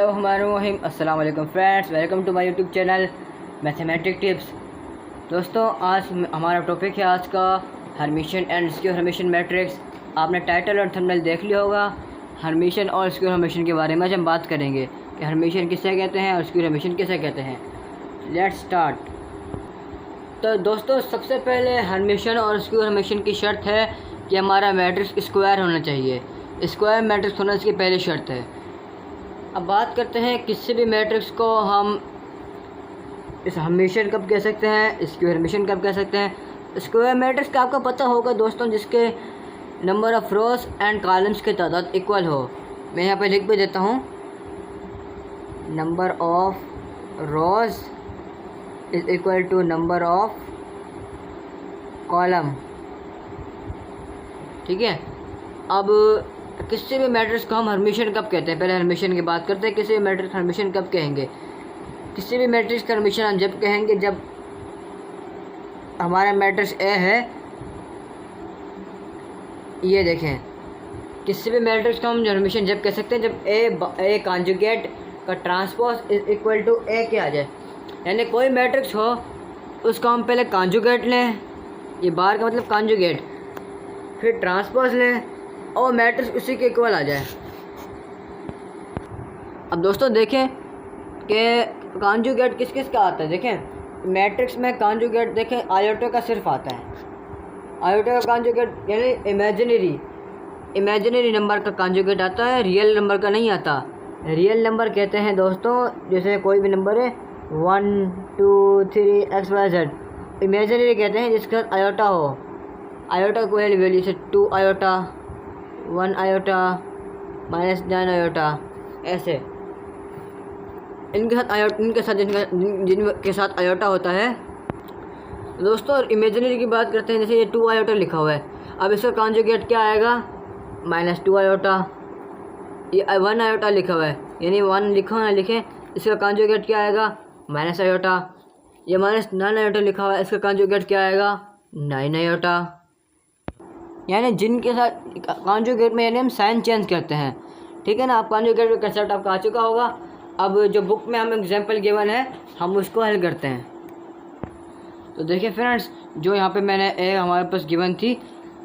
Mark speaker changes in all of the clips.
Speaker 1: बिस्मिल्लाहिर्रहमानिर्रहीम। अस्सलाम वालेकुम friends, welcome to my YouTube channel mathematic tips. दोस्तों, आज हमारा टॉपिक है आज का Hermitian and square Hermitian matrix. आपने टाइटल और थंबनेल देख लिया होगा। हर्मिशन और स्क्वायर हर्मिशन के बारे में आज हम बात करेंगे कि हर्मिशन किसे कहते हैं और स्क्वायर हर्मिशन किसे कहते हैं। Let's start. तो दोस्तों, सबसे पहले हर्मिशन और स्क्वायर हर्मिशन की शर्त है कि हमारा मैट्रिक्स स्क्वायर होना चाहिए। स्क्वायर मैट्रिक्स होना इसकी पहली शर्त है। अब बात करते हैं किसी भी मैट्रिक्स को हम इस हर्मिशन कब कह सकते हैं, स्क्वायर हर्मिशन कब कह सकते हैं। स्क्वायर मैट्रिक्स का आपको पता होगा दोस्तों, जिसके number of rows and columns की तादाद इक्वल हो। मैं यहाँ पे लिख भी देता हूँ, number of rows is equal to number of column. ठीक है। अब किसी भी मैट्रिक्स को हम हर्मिशन कब कहते हैं, पहले हर्मिशन की बात करते हैं। किसी भी मैट्रिक्स हर्मिशन कब कहेंगे, किसी भी मैट्रिक्स का हर्मिशन हम जब कहेंगे जब हमारा मैट्रिक्स ए है। ये देखें, किसी भी मैट्रिक्स का हम हर्मिशन जब कह सकते हैं जब ए कॉन्जुगेट का ट्रांसपोज इज इक्वल टू ए के आ जाए। यानी कोई मैट्रिक्स हो उसका हम पहले कॉन्जुगेट लें, ये बार का मतलब कॉन्जुगेट, फिर ट्रांसपोज लें और मैट्रिक्स उसी के इक्वल आ जाए। अब दोस्तों देखें कि कॉन्जुगेट किस किस का आता है। देखें मैट्रिक्स में कॉन्जुगेट देखें आयोटा का सिर्फ आता है। आयोटा का कॉन्जुगेट यानी इमेजिनरी नंबर का कॉन्जुगेट आता है, रियल नंबर का नहीं आता। रियल नंबर कहते हैं दोस्तों, जैसे कोई भी नंबर है 1 2 3 XYZ। इमेजिनरी कहते हैं जिसका आयोटा हो, आयोटा को वैल्यू से 2 आयोटा, 1 आयोटा, -9 आयोटा, ऐसे जिनके साथ आयोटा होता है। दोस्तों इमेजिनरी की बात करते हैं, जैसे ये 2 आयोटा लिखा हुआ है। अब इसका कॉन्जुगेट क्या आएगा, -2 आयोटा। ये 1 आयोटा लिखा हुआ है, यानी 1 लिखो ना लिखें, इसका कॉन्जुगेट क्या आएगा, -, आयोटा। ये -9 आयोटा लिखा हुआ है, इसका कॉन्जुगेट क्या आएगा, 9 आयोटा। यानी जिनके साथ कॉन्जुगेट में यानी हम साइन चेंज करते हैं। ठीक है ना। आप कॉन्जुगेट का कंसेप्ट आपका आ चुका होगा। अब जो बुक में हम एग्जांपल गिवन है हम उसको हल करते हैं। तो देखिए फ्रेंड्स, जो यहाँ पे मैंने हमारे पास गिवन थी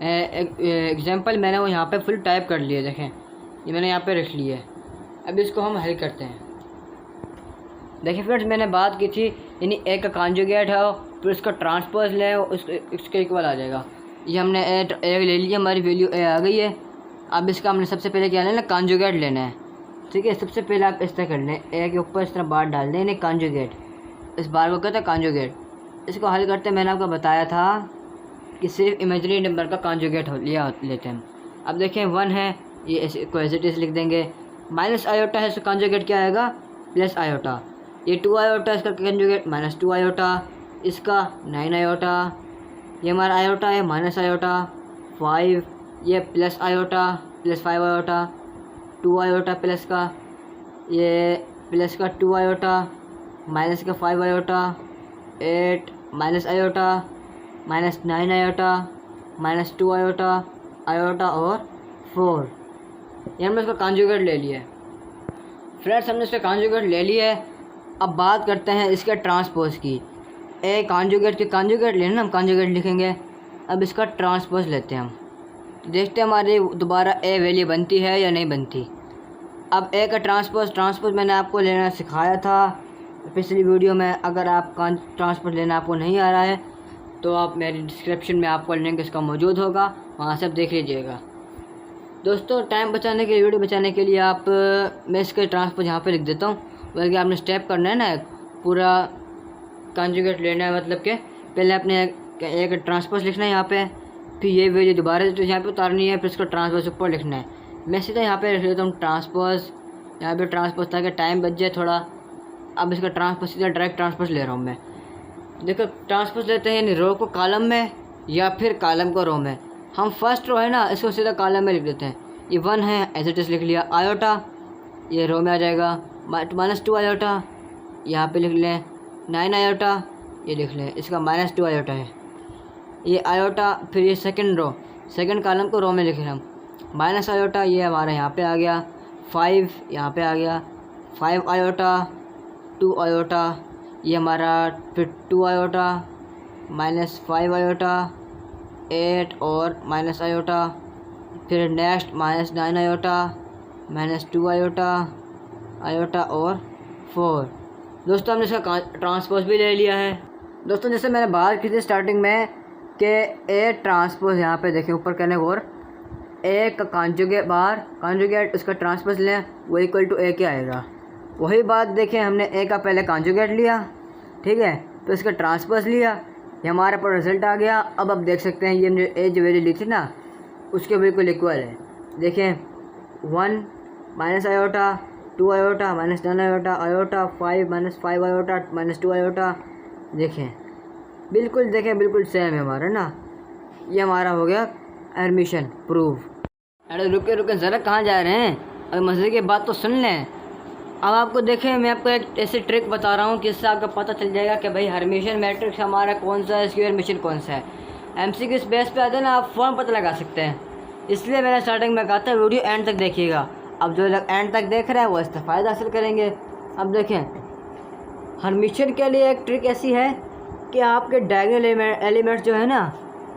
Speaker 1: एग्जांपल, मैंने वो यहाँ पे फुल टाइप कर लिए। देखें ये मैंने यहाँ पे रख ली है। अब इसको हम हल करते हैं। देखिए फ्रेंड्स, मैंने बात की थी यानी ए का कॉन्जुगेट है फिर उसका ट्रांसपोज लें, उसके इक्वल आ जाएगा। ये हमने ए ले लिया, हमारी वैल्यू ए आ गई है। अब इसका हमने सबसे पहले क्या लेना, कॉन्जुगेट लेना है। ठीक है। सबसे पहले आप इस तरह कर लें, ए के ऊपर इस तरह बार डाल दें, यानी कॉन्जुगेट। इस बार को कहते हैं कॉन्जुगेट। इसको हल करते मैंने आपको बताया था कि सिर्फ इमेजिनरी नंबर का कॉन्जुगेट लेते हैं। अब देखें 1 है, ये इसको एज इट इज़ लिख देंगे। माइनस आयोटा है, इसका कॉन्जुगेट क्या आएगा, प्लस आयोटा। ये 2 आयोटा, इसका कॉन्जुगेट -2 आयोटा, इसका 9 आयोटा। ये हमारा आयोटा है माइनस आयोटा 5, ये plus iota +5 iota, 2 iota plus का, ये प्लस का 2 आयोटा, माइनस का 5 iota, 8 minus iota, -9 iota, -2 iota, iota और 4। ये हमने इसका कॉन्जुगेट ले लिया है। फ्रेंड्स, हमने इसका कॉन्जुगेट ले लिया है। अब बात करते हैं इसके ट्रांसपोज की। ए कॉन्जुगेट के कॉन्जुगेट लेना, हम कॉन्जुगेट लिखेंगे। अब इसका ट्रांसपोज लेते हैं हम, देखते हैं हमारी दोबारा ए वैल्यू बनती है या नहीं बनती। अब ए का ट्रांसपोज मैंने आपको लेना सिखाया था पिछली वीडियो में। अगर आप ट्रांसपोज लेना आपको नहीं आ रहा है तो आप मेरी डिस्क्रिप्शन में आपको लिंक इसका मौजूद होगा, वहाँ से आप देख लीजिएगा। दोस्तों टाइम बचाने के लिए, वीडियो बचाने के लिए मैं इसके ट्रांसपोज यहाँ पे लिख देता हूँ। बल्कि आपने स्टेप करना है ना, पूरा कॉन्जुगेट लेना है। मतलब कि पहले आपने एक ट्रांसपोज लिखना है यहाँ पे, फिर ये वैल्यू दोबारा तो यहाँ पे उतारनी है, फिर इसको ट्रांसपोज ऊपर लिखना है। मैं सीधा यहाँ पे लिख लेता हूँ ट्रांसपोज, यहाँ पे ट्रांसपोज, ताकि टाइम बच जाए थोड़ा। अब इसका ट्रांसपोज सीधा डायरेक्ट ट्रांसपोज ले रहा हूँ मैं। देखो ट्रांसपोज लेते हैं यानी रो को कॉलम में या फिर कॉलम को रो में। हम फर्स्ट रो है ना, इसको सीधा कॉलम में लिख देते हैं। ये 1 है, एज इट इज़ लिख लिया। आयोटा ये रो में आ जाएगा, -2 आयोटा यहाँ पे लिख लें, 9 आयोटा ये लिख लें, इसका -2 आयोटा है ये आयोटा। फिर ये सेकंड रो, सेकंड कॉलम को रो में लिख रहे हैं हम, माइनस आयोटा ये हमारा यहाँ पे आ गया, 5 यहाँ पे आ गया, 5 आयोटा, 2 आयोटा, ये हमारा फिर 2 आयोटा, -5 आयोटा, 8 और माइनस आयोटा, फिर नेक्स्ट -9 आयोटा, -2 आयोटा, आयोटा और 4। दोस्तों हमने इसका ट्रांसपोज भी ले लिया है। दोस्तों जैसे मैंने बात की थी स्टार्टिंग में कि ए ट्रांसपोज, यहाँ पे देखें ऊपर करने और ए का कॉन्जुगेट बाहर कॉन्जुगेट उसका ट्रांसपोज लें, वो इक्वल टू ए के आएगा। वही बात देखें, हमने ए का पहले कॉन्जुगेट लिया, ठीक है, तो इसका ट्रांसपोज लिया, ये हमारे पर रिजल्ट आ गया। अब आप देख सकते हैं ये हमने ए जो वैल्यू ली थी ना उसके बिल्कुल इक्वल है। देखें 1 minus iota, 2 iota, -9 iota, iota 5 -5 iota, -2 iota, देखें बिल्कुल सेम है हमारा ना। ये हमारा हो गया हर्मिशन प्रूफ। अरे रुके ज़रा कहाँ जा रहे हैं, अगर मज़े की बात तो सुन लें। अब आपको देखें मैं आपको एक ऐसी ट्रिक बता रहा हूँ कि इससे आपको पता चल जाएगा कि भाई हर्मिशन मैट्रिक्स हमारा कौन सा है, स्क्वायर हर्मिशन कौन सा है। एमसीक्यू बेस पे आते हैं ना, आप फॉर्म पता लगा सकते हैं। इसलिए मैंने स्टार्टिंग में कहा था वीडियो एंड तक देखिएगा। अब जो लोग एंड तक देख रहे हैं वो इससे फ़ायदा हासिल करेंगे। अब देखें हर्मिशन के लिए एक ट्रिक ऐसी है कि आपके डायगोनल एलिमेंट्स जो है ना,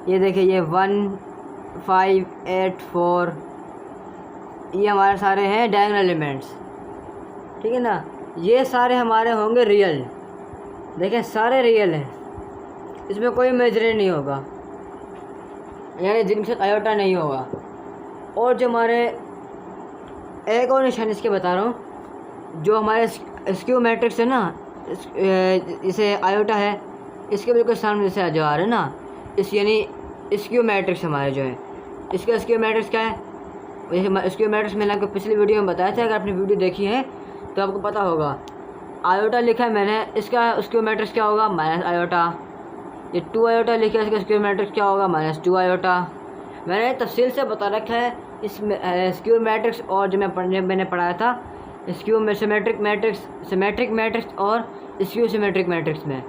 Speaker 1: ये देखिए ये 1 5 8 4, ये हमारे सारे हैं डायगोनल एलिमेंट्स, ठीक है ना। ये सारे हमारे होंगे रियल, देखें सारे रियल हैं, इसमें कोई इमेजिनरी नहीं होगा, यानी जिनके साथ आयोटा नहीं होगा। और जो हमारे एक और निशान इसके बता रहा हूँ, जो हमारे स्क्यू मैट्रिक्स है ना, इसे आयोटा है, इसके बिल्कुल सामने से जो आ रहा है ना, इस यानी स्क्यू मैट्रिक्स हमारे जो है, इसका स्क्यू मैट्रिक्स क्या है। वैसे स्क्यू मैट्रिक्स मैंने आपको पिछली वीडियो में बताया था, अगर आपने वीडियो देखी है तो आपको पता होगा। आयोटा लिखा है मैंने, इसका स्क्यू मैट्रिक्स क्या होगा, माइनस आयोटा। ये 2 आयोटा लिखा है, इसका स्क्यू मैट्रिक्स क्या होगा, -2 आयोटा। मैंने तफसील से बता रखा है इस स्क्यू मैट्रिक्स, और जो मैंने पढ़ाया था स्क्यू में सिमेट्रिक मैट्रिक्स और स्क्यू सिमेट्रिक मैट्रिक्स में।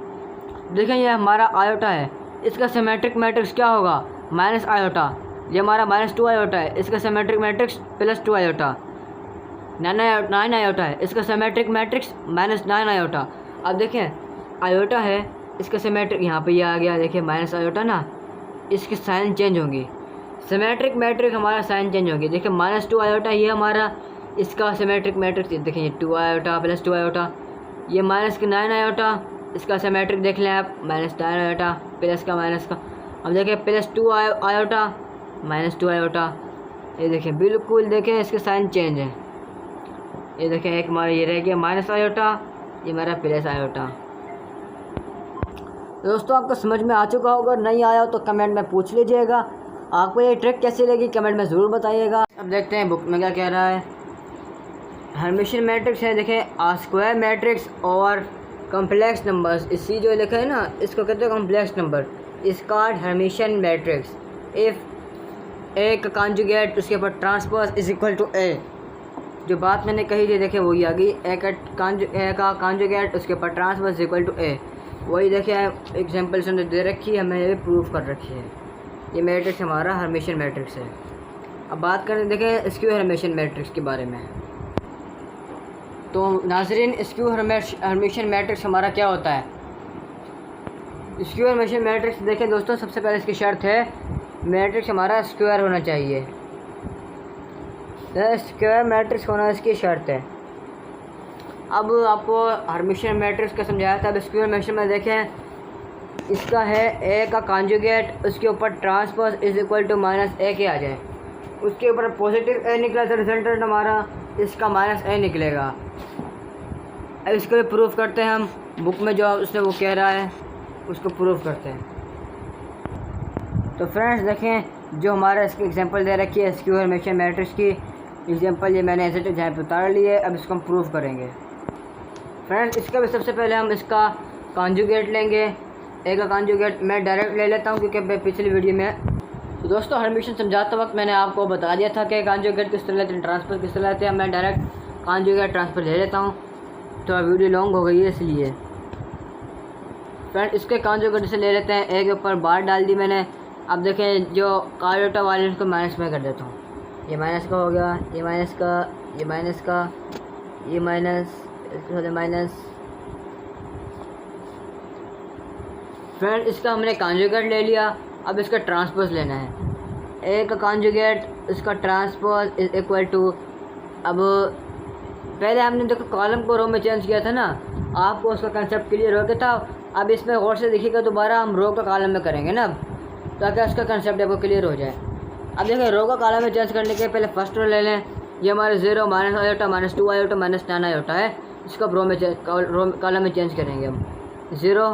Speaker 1: देखें ये हमारा आयोटा है, इसका सिमेट्रिक मैट्रिक्स क्या होगा, माइनस आयोटा। ये हमारा -2 आयोटा है, इसका सिमेट्रिक मैट्रिक्स +2 आयोटा। 9 आयोटा है, इसका सिमेट्रिक मैट्रिक्स -9 आयोटा। अब देखें आयोटा है, इसका सिमेट्रिक यहाँ पे ये आ गया, देखिए माइनस आयोटा ना, इसकी साइन चेंज होंगी। सिमेट्रिक मैट्रिक हमारा साइन चेंज होगी। देखिए -2 आयोटा ये हमारा, इसका सिमेट्रिक मैट्रिक्स देखिए 2 आयोटा +2 आयोटा। ये -9 आयोटा, इसका सिमेट्रिक देख लें आप, -9 आयोटा प्लस का। अब देखिए +2 आयोटा -2 आयोटा। ये देखिए बिल्कुल देखें इसके साइन चेंज है। ये देखें एक हमारा ये रह गया माइनस आयोटा, ये हमारा प्लस आयोटा। दोस्तों आपको समझ में आ चुका होगा, नहीं आया हो तो कमेंट में पूछ लीजिएगा। आपको ये ट्रिक कैसी लगी कमेंट में ज़रूर बताइएगा। अब देखते हैं बुक में क्या कह रहा है। हर्मिशन मैट्रिक्स है, देखें स्क्वायर मैट्रिक्स और कॉम्प्लेक्स नंबर्स, इसी जो लिखा है ना इसको कहते हैं कॉम्प्लेक्स नंबर, इसका हर्मिशन मैट्रिक्स। इफ़ ए का कॉन्जुगेट उसके ऊपर ट्रांसपोज इज इक्वल टू ए, जो बात मैंने कही थी देखें वही आ गई। ए का कॉन्जुगेट उसके ऊपर ट्रांसपोज इक्वल टू ए, वही देखें एग्जांपल से दे रखी है, हमें ये प्रूफ कर रखी है। ये मैट्रिक्स हमारा हर्मिशन मैट्रिक्स है। अब बात करें देखें स्क्यू हर्मिशन मैट्रिक्स के बारे में। तो नाज़रीन स्क्यू हर्मिशन मैट्रिक्स हमारा क्या होता है। स्क्यू हर्मिशन मैट्रिक्स देखें दोस्तों, सबसे पहले इसकी शर्त है मैट्रिक्स हमारा स्क्वायर होना चाहिए। स्क्वायर मैट्रिक्स होना इसकी शर्त है। अब आपको हर्मिशन मैट्रिक्स का समझाया था। अब स्क्वायर हर्मिशन में देखें इसका है ए का कॉन्जुगेट उसके ऊपर transpose is equal to -a के आ जाए, उसके ऊपर पॉजिटिव ए निकला तो रिजल्टेंट हमारा इसका -a निकलेगा। अब इसको भी प्रूफ करते हैं हम, बुक में जो उसने वो कह रहा है उसको प्रूफ करते हैं। तो फ्रेंड्स देखें जो हमारा इसकी एग्जांपल दे रखी है स्क्यू हर्मिशन मैट्रिक्स की एग्जांपल, ये मैंने ऐसे जहाँ पे उतार लिए। अब इसको हम प्रूफ करेंगे। फ्रेंड्स इसका भी सबसे पहले हम इसका कॉन्जुगेट लेंगे। ए का कॉन्जुगेट मैं डायरेक्ट ले लेता हूँ क्योंकि मैं पिछली वीडियो में तो दोस्तों हर्मिशन समझाते वक्त मैंने आपको बता दिया था कि कॉन्जुगेट किस तरह लेते हैं, ट्रांसफर किस तरह लेते हैं। मैं डायरेक्ट कॉन्जुगेट ट्रांसफर ले लेता हूँ, तो वीडियो लॉन्ग हो गई है इसलिए। फ्रेंड इसके कॉन्जुगेट से ले लेते हैं, ए के ऊपर बार डाल दी मैंने। अब देखें जो आयोटा वाले उसको माइनस में कर देता हूँ। ये माइनस का हो गया, ये माइनस का, ये माइनस का, ये माइनस, इसके साथ माइनस। फ्रेंड इसका हमने कॉन्जुगेट ले लिया, अब इसका ट्रांसपोज लेना है। ए का कॉन्जुगेट, इसका ट्रांसपोज इज इक्वल टू, अब पहले हमने देखो कॉलम को रो में चेंज किया था ना, आपको उसका कंसेप्ट क्लियर हो गया था। अब इसमें गौर से देखिएगा, दोबारा हम रो का कॉलम में करेंगे ना, ताकि उसका कंसेप्ट आपको क्लियर हो जाए। अब देखिए रो का कॉलम में चेंज करने के पहले फर्स्ट रो ले लें। ये हमारे 0 minus iota minus 2 iota minus 9 iota है, इसको रो में कॉलम में चेंज करेंगे हम। 0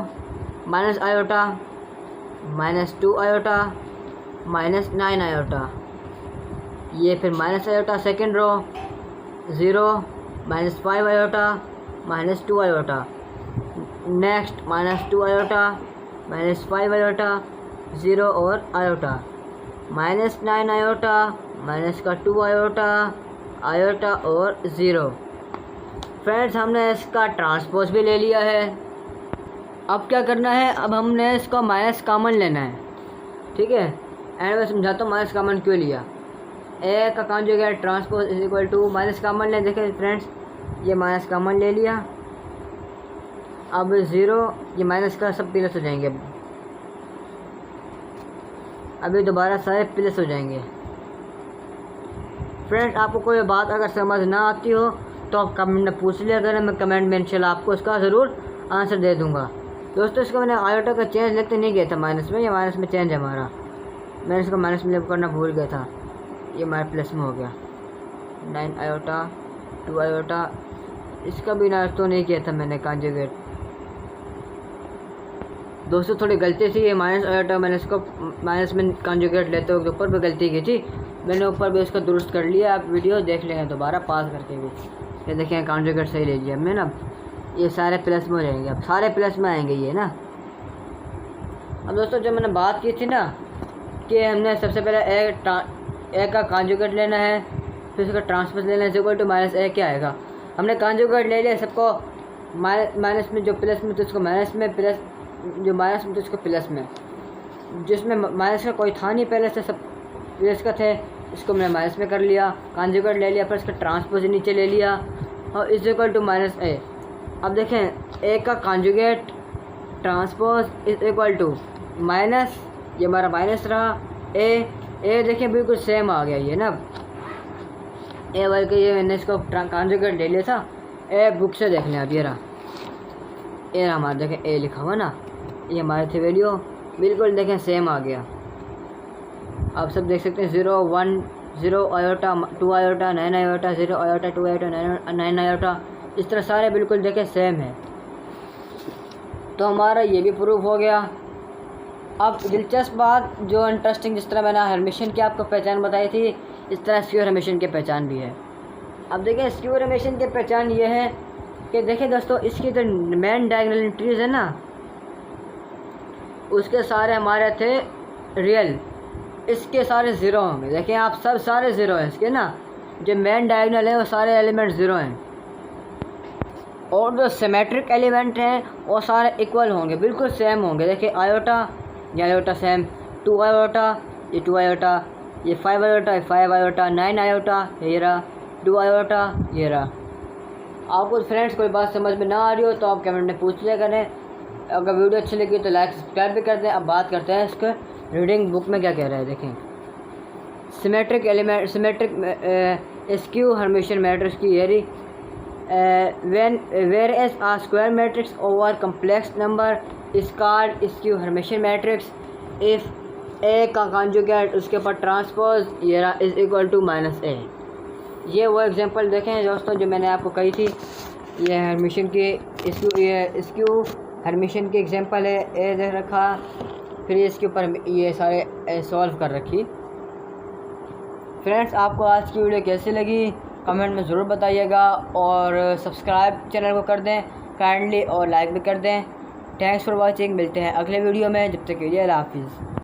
Speaker 1: minus iota minus 2 iota minus 9 iota, ये फिर minus iota second row. 0 minus 5 iota minus 2 iota, next minus 2 iota minus 5 iota 0 और आयोटा, माइनस 9 आयोटा माइनस का 2 आयोटा आयोटा और 0। फ्रेंड्स हमने इसका ट्रांसपोज भी ले लिया है। अब क्या करना है, अब हमने इसको माइनस कॉमन लेना है, ठीक है। एंड मैं समझाता हूँ माइनस कॉमन क्यों लिया। ए का conjugate transpose is equal to minus common लें। देखिए फ्रेंड्स ये माइनस कॉमन ले लिया, अब 0 ये माइनस का सब प्लस हो जाएंगे, अभी दोबारा सारे प्लस हो जाएंगे। फ्रेंड्स आपको कोई बात अगर समझ ना आती हो तो आप कमेंट में पूछ लिया करें, मैं कमेंट में इंशाल्लाह आपको इसका ज़रूर आंसर दे दूंगा। दोस्तों इसको मैंने आयोटा का चेंज लेते नहीं गया था माइनस में, ये माइनस में चेंज है हमारा, मैंने इसको माइनस में करना भूल गया था, ये हमारे प्लस में हो गया। 9 आयोटा 2 आयोटा, इसका भी ना तो नहीं किया था मैंने कॉन्जुगेट। दोस्तों थोड़ी गलती थी, ये माइनस आयोटा मैंने इसको माइनस में कॉन्जुगेट लेते हुए ऊपर भी गलती की थी, मैंने ऊपर भी इसका दुरुस्त कर लिया। आप वीडियो देख लेंगे दोबारा पास करके भी, ये देखें कॉन्जुगेट सही ले लिया हमने ना, ये सारे प्लस में हो जाएंगे, अब सारे प्लस में आएंगे ये ना। अब दोस्तों जो मैंने बात की थी ना कि हमने सबसे पहले ए का कॉन्जुगेट लेना है, फिर उसका ट्रांसपोज लेना है, इक्वल टू माइनस ए क्या आएगा। हमने कॉन्जुगेट ले लिया, सबको माइनस में जो प्लस में तो उसको माइनस में, प्लस जो माइनस में तो उसको प्लस में, जिसमें माइनस का कोई था नहीं पहले से, सब प्लस का थे, इसको मैंने माइनस में कर लिया, कॉन्जुगेट ले लिया, फिर इसका ट्रांसपोज नीचे ले लिया और is equal to minus A. अब देखें ए का conjugate transpose is equal to minus, ये हमारा माइनस रहा, ए देखिए बिल्कुल सेम आ गया ये ना, ए वाले के ये मैंने इसको कॉन्जुगेट ले लिया था। ए बुक से देख लें, अब ये रहा ए हमारा, देखें ए लिखा हुआ ना, ये हमारे थे वैल्यू बिल्कुल देखें सेम आ गया। आप सब देख सकते हैं 0 1 0 iota 2 iota 9 iota 0 iota 2 iota 9 iota, इस तरह सारे बिल्कुल देखें सेम है। तो हमारा ये भी प्रूफ हो गया। अब दिलचस्प बात जो इंटरेस्टिंग, जिस तरह मैंने हर्मिशन की आपको पहचान बताई थी, इस तरह स्क्यू हर्मिशन की पहचान भी है। अब देखें स्क्यू हर्मिशन की पहचान ये है कि देखिए दोस्तों इसकी जो मेन डायगोनल एंट्रीज है ना, उसके सारे हमारे थे रियल, इसके सारे ज़ीरो होंगे। देखिए आप सब सारे ज़ीरो हैं इसके ना, जो मेन डायगोनल है वो सारे एलिमेंट ज़ीरो हैं, और जो सिमेट्रिक एलिमेंट हैं वो सारे इक्वल होंगे, बिल्कुल सेम होंगे। देखिए आयोटा, ये आयोटा सेम, 2 आयोटा ये 2 आयोटा, ये 5 आयोटा ये 5 आयोटा, 9 आयोटा ये रहा, 2 आयोटा ये रहा। आपको फ्रेंड्स कोई बात समझ में ना आ रही हो तो आप कमेंट में पूछ लिया करें। अगर वीडियो अच्छी लगी तो लाइक सब्सक्राइब भी कर दें। अब बात करते हैं इसके रीडिंग बुक में क्या कह रहा है। देखें symmetric element, symmetric skew Hermitian matrix की एरी when whereas a square matrix over complex number is called skew Hermitian matrix if a का conjugate उसके ऊपर ट्रांसपोज ये इज़ इक्वल टू माइनस ए। ये वो एग्जांपल देखें दोस्तों जो मैंने आपको कही थी, ये हर्मिशन की स्क्यू हर्मिशन की एग्जांपल है। ए देख रखा, फिर इसके ऊपर ये सारे सॉल्व कर रखी। फ्रेंड्स आपको आज की वीडियो कैसी लगी कमेंट में ज़रूर बताइएगा, और सब्सक्राइब चैनल को कर दें काइंडली, और लाइक भी कर दें। थैंक्स फॉर वॉचिंग, मिलते हैं अगले वीडियो में, जब तक के लिए अल्लाह हाफिज़।